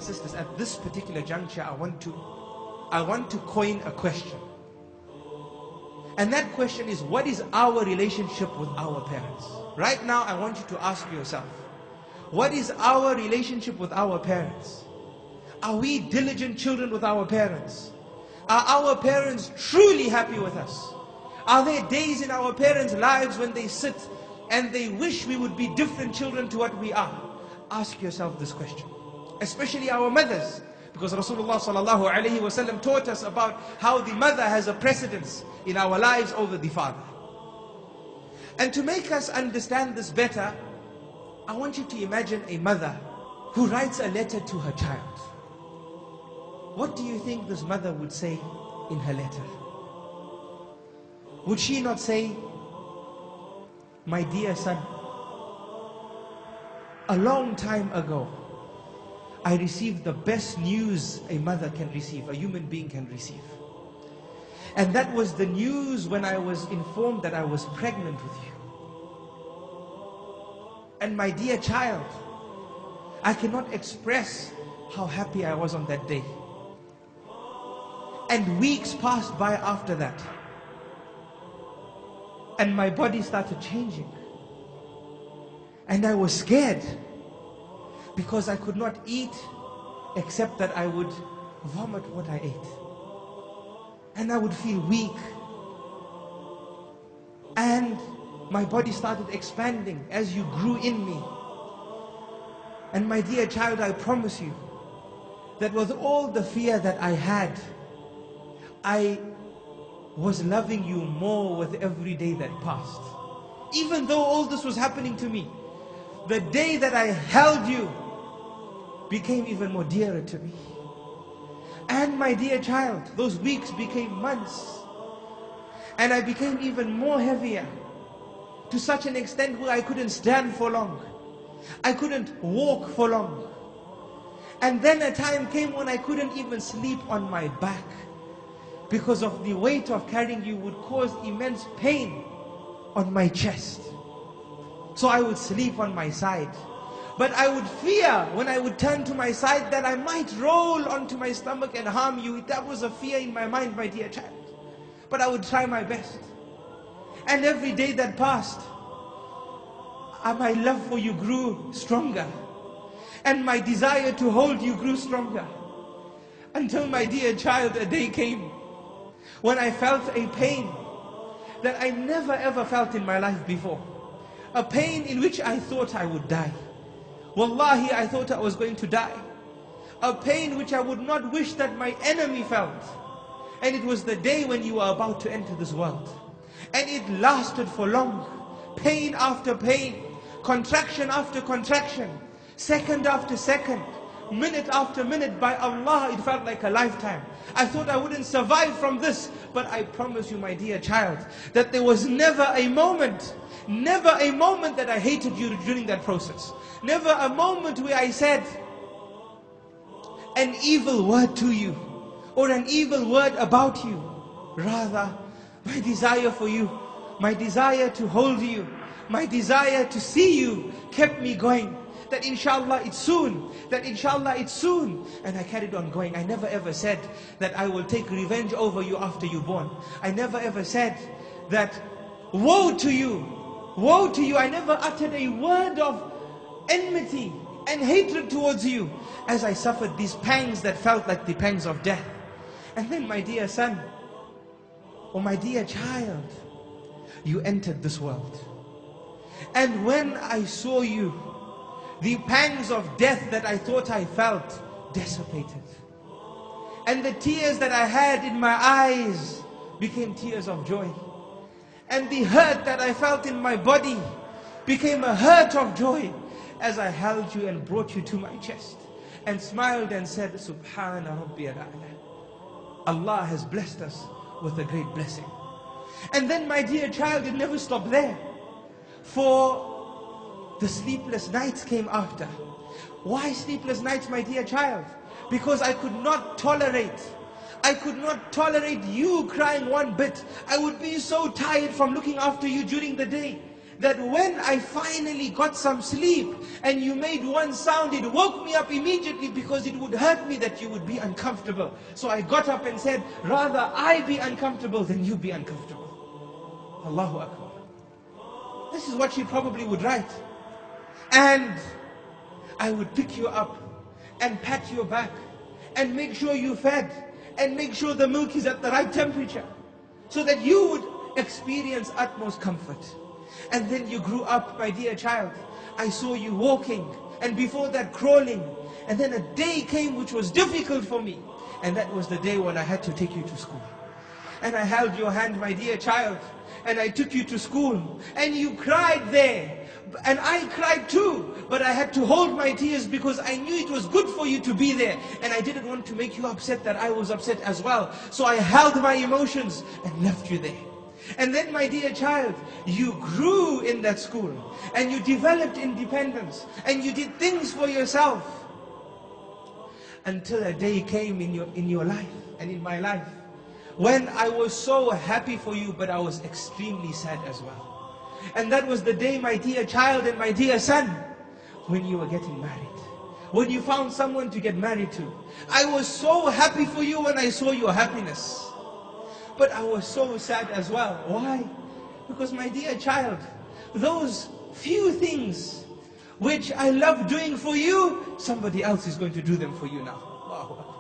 sisters, at this particular juncture, I want to coin a question. And that question is, what is our relationship with our parents? Right now, I want you to ask yourself, what is our relationship with our parents? Are we diligent children with our parents? Are our parents truly happy with us? Are there days in our parents' lives when they sit and they wish we would be different children to what we are? Ask yourself this question. Especially our mothers. Because Rasulullah sallallahu alayhi wa sallam taught us about how the mother has a precedence in our lives over the father. And to make us understand this better, I want you to imagine a mother who writes a letter to her child. What do you think this mother would say in her letter? Would she not say, "My dear son, a long time ago, I received the best news a mother can receive, a human being can receive. And that was the news when I was informed that I was pregnant with you. And my dear child, I cannot express how happy I was on that day." And weeks passed by after that. And my body started changing. And I was scared, because I could not eat except that I would vomit what I ate. And I would feel weak. And my body started expanding as you grew in me. And my dear child, I promise you that with all the fear that I had, I was loving you more with every day that passed. Even though all this was happening to me, the day that I held you became even more dearer to me. And my dear child, those weeks became months. And I became even more heavier, to such an extent where I couldn't stand for long. I couldn't walk for long. And then a time came when I couldn't even sleep on my back, because of the weight of carrying you would cause immense pain on my chest. So I would sleep on my side. But I would fear when I would turn to my side that I might roll onto my stomach and harm you. That was a fear in my mind, my dear child. But I would try my best. And every day that passed, my love for you grew stronger. And my desire to hold you grew stronger. Until, my dear child, a day came when I felt a pain that I never ever felt in my life before. A pain in which I thought I would die. Wallahi, I thought I was going to die. A pain which I would not wish that my enemy felt. And it was the day when you were about to enter this world. And it lasted for long. Pain after pain, contraction after contraction, second after second, minute after minute. By Allah, it felt like a lifetime. I thought I wouldn't survive from this. But I promise you, my dear child, that there was never a moment that I hated you during that process. Never a moment where I said an evil word to you, or an evil word about you. Rather, my desire for you, my desire to hold you, my desire to see you kept me going. That inshallah it's soon, that inshallah it's soon. And I carried on going. I never ever said that I will take revenge over you after you're born. I never ever said that woe to you, woe to you. I never uttered a word of enmity and hatred towards you as I suffered these pangs that felt like the pangs of death. And then, my dear son, or my dear child, you entered this world. And when I saw you, the pangs of death that I thought I felt dissipated. And the tears that I had in my eyes became tears of joy. And the hurt that I felt in my body became a hurt of joy as I held you and brought you to my chest and smiled and said, Subhana Rabbi al-A'la. Allah has blessed us with a great blessing. And then, my dear child, it never stopped there. For the sleepless nights came after. Why sleepless nights, my dear child? Because I could not tolerate you crying one bit. I would be so tired from looking after you during the day. that when I finally got some sleep and you made one sound, it woke me up immediately because it would hurt me that you would be uncomfortable. So I got up and said, rather I be uncomfortable than you be uncomfortable. Allahu Akbar. This is what she probably would write. And I would pick you up and pat your back and make sure you're fed and make sure the milk is at the right temperature so that you would experience utmost comfort. And then you grew up, my dear child. I saw you walking, and before that crawling. And then a day came which was difficult for me. And that was the day when I had to take you to school. And I held your hand, my dear child, and I took you to school. And you cried there. And I cried too. But I had to hold my tears because I knew it was good for you to be there. And I didn't want to make you upset that I was upset as well. So I held my emotions and left you there. And then, my dear child, you grew in that school and you developed independence and you did things for yourself until a day came in your life and in my life when I was so happy for you, but I was extremely sad as well. And that was the day, my dear child and my dear son, when you were getting married, when you found someone to get married to. I was so happy for you when I saw your happiness. But I was so sad as well. Why? Because, my dear child, those few things which I love doing for you, somebody else is going to do them for you now. Allahu Akbar.